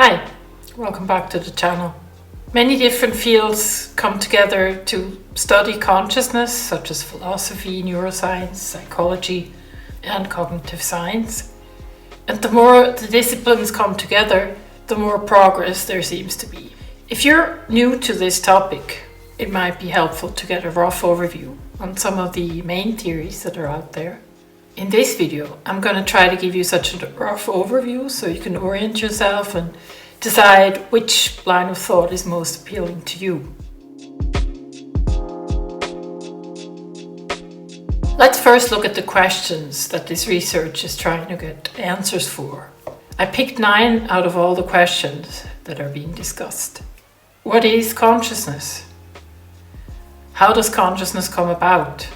Hi, welcome back to the channel. Many different fields come together to study consciousness, such as philosophy, neuroscience, psychology, and cognitive science. And the more the disciplines come together, the more progress there seems to be. If you're new to this topic, it might be helpful to get a rough overview on some of the main theories that are out there. In this video, I'm going to try to give you such a rough overview so you can orient yourself and decide which line of thought is most appealing to you. Let's first look at the questions that this research is trying to get answers for. I picked 9 out of all the questions that are being discussed. What is consciousness? How does consciousness come about?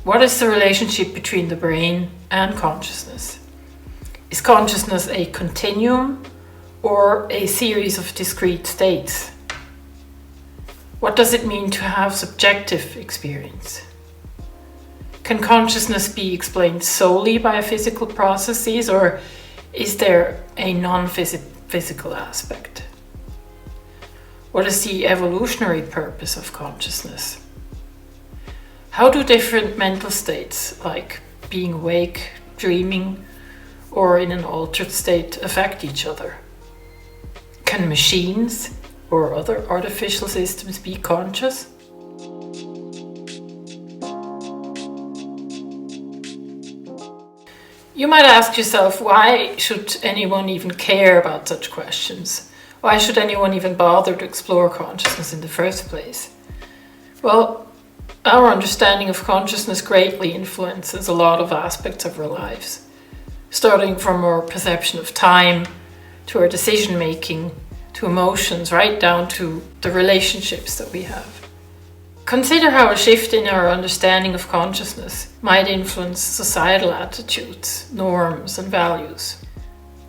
What is the relationship between the brain and consciousness? Is consciousness a continuum or a series of discrete states? What does it mean to have subjective experience? Can consciousness be explained solely by physical processes, or is there a non-physical aspect? What is the evolutionary purpose of consciousness? How do different mental states, like being awake, dreaming, or in an altered state, affect each other? Can machines or other artificial systems be conscious? You might ask yourself, why should anyone even care about such questions? Why should anyone even bother to explore consciousness in the first place? Well, our understanding of consciousness greatly influences a lot of aspects of our lives, starting from our perception of time, to our decision making, to emotions, right down to the relationships that we have. Consider how a shift in our understanding of consciousness might influence societal attitudes, norms, and values.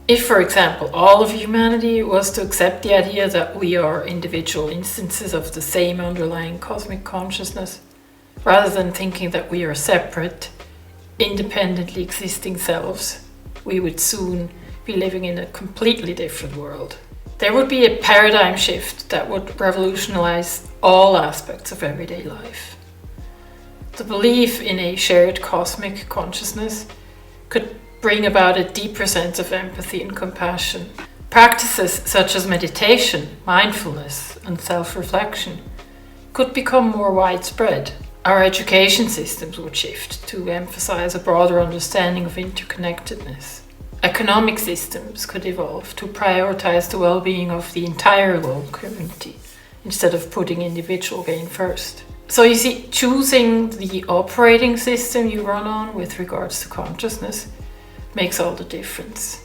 If, for example, all of humanity was to accept the idea that we are individual instances of the same underlying cosmic consciousness, rather than thinking that we are separate, independently existing selves, we would soon be living in a completely different world. There would be a paradigm shift that would revolutionize all aspects of everyday life. The belief in a shared cosmic consciousness could bring about a deeper sense of empathy and compassion. Practices such as meditation, mindfulness, and self-reflection could become more widespread. Our education systems would shift to emphasize a broader understanding of interconnectedness. Economic systems could evolve to prioritize the well-being of the entire global community instead of putting individual gain first. So you see, choosing the operating system you run on with regards to consciousness makes all the difference.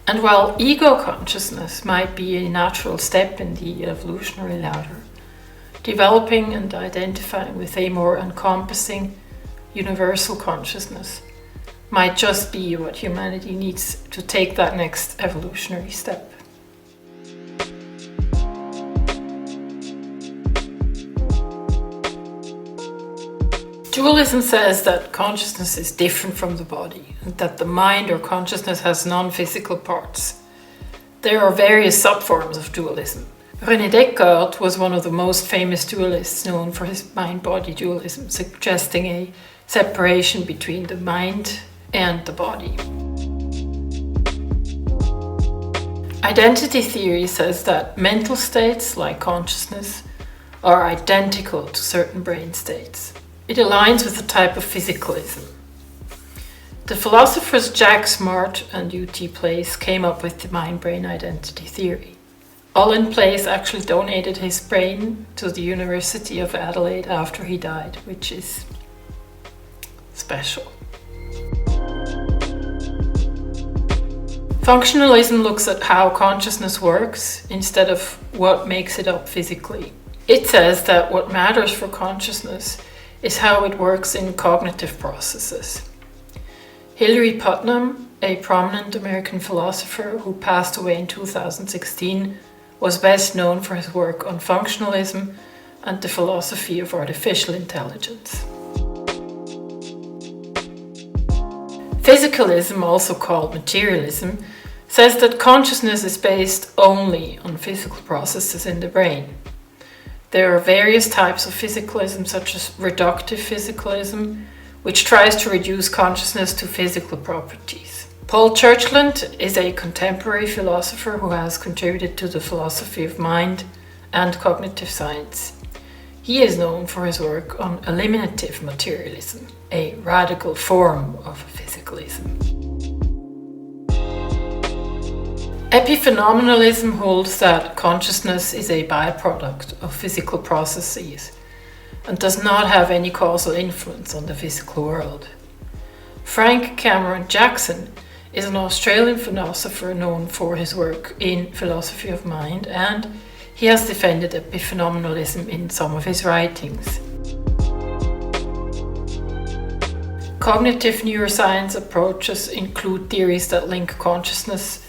And while ego consciousness might be a natural step in the evolutionary ladder, developing and identifying with a more encompassing, universal consciousness might just be what humanity needs to take that next evolutionary step. Dualism says that consciousness is different from the body, and that the mind or consciousness has non-physical parts. There are various subforms of dualism. René Descartes was one of the most famous dualists, known for his mind-body dualism, suggesting a separation between the mind and the body. Identity theory says that mental states, like consciousness, are identical to certain brain states. It aligns with a type of physicalism. The philosophers Jack Smart and U.T. Place came up with the mind-brain identity theory. Olin Place actually donated his brain to the University of Adelaide after he died, which is special. Functionalism looks at how consciousness works instead of what makes it up physically. It says that what matters for consciousness is how it works in cognitive processes. Hilary Putnam, a prominent American philosopher who passed away in 2016, was best known for his work on functionalism and the philosophy of artificial intelligence. Physicalism, also called materialism, says that consciousness is based only on physical processes in the brain. There are various types of physicalism, such as reductive physicalism, which tries to reduce consciousness to physical properties. Paul Churchland is a contemporary philosopher who has contributed to the philosophy of mind and cognitive science. He is known for his work on eliminative materialism, a radical form of physicalism. Epiphenomenalism holds that consciousness is a byproduct of physical processes and does not have any causal influence on the physical world. Frank Cameron Jackson is an Australian philosopher known for his work in philosophy of mind, and he has defended epiphenomenalism in some of his writings. Cognitive neuroscience approaches include theories that link consciousness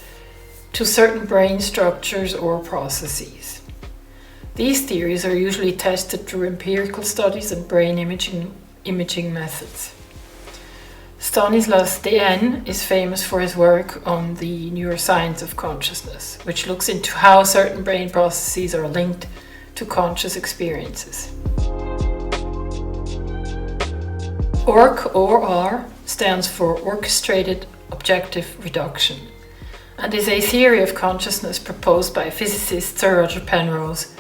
to certain brain structures or processes. These theories are usually tested through empirical studies and brain imaging methods. Stanislas Dehaene is famous for his work on the neuroscience of consciousness, which looks into how certain brain processes are linked to conscious experiences. OR stands for Orchestrated Objective Reduction, and is a theory of consciousness proposed by physicist Sir Roger Penrose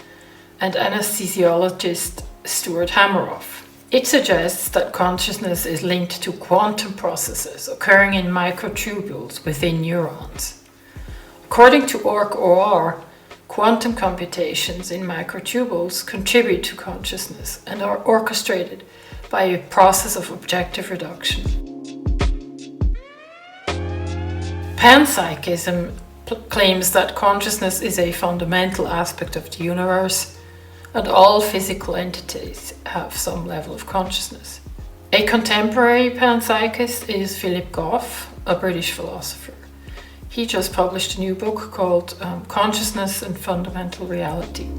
and anesthesiologist Stuart Hameroff. It suggests that consciousness is linked to quantum processes occurring in microtubules within neurons. According to OR, quantum computations in microtubules contribute to consciousness and are orchestrated by a process of objective reduction. Panpsychism claims that consciousness is a fundamental aspect of the universe, and all physical entities have some level of consciousness. A contemporary panpsychist is Philip Goff, a British philosopher. He just published a new book called Consciousness and Fundamental Reality.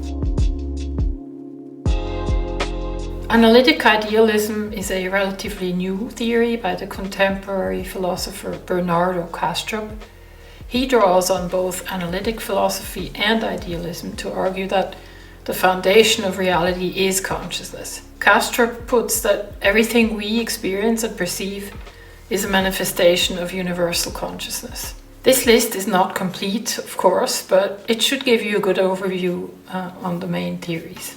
Analytic idealism is a relatively new theory by the contemporary philosopher Bernardo Kastrup. He draws on both analytic philosophy and idealism to argue that the foundation of reality is consciousness. Kastrup puts that everything we experience and perceive is a manifestation of universal consciousness. This list is not complete, of course, but it should give you a good overview on the main theories.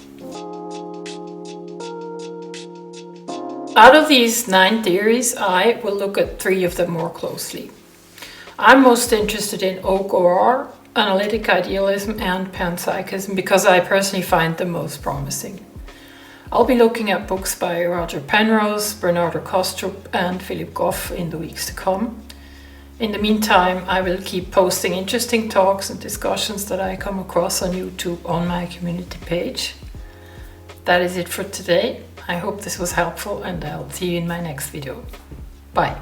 Out of these 9 theories, I will look at 3 of them more closely. I'm most interested in OR, analytic idealism, and panpsychism because I personally find them most promising. I'll be looking at books by Roger Penrose, Bernardo Kastrup, and Philip Goff in the weeks to come. In the meantime, I will keep posting interesting talks and discussions that I come across on YouTube on my community page. That is it for today. I hope this was helpful, and I'll see you in my next video. Bye.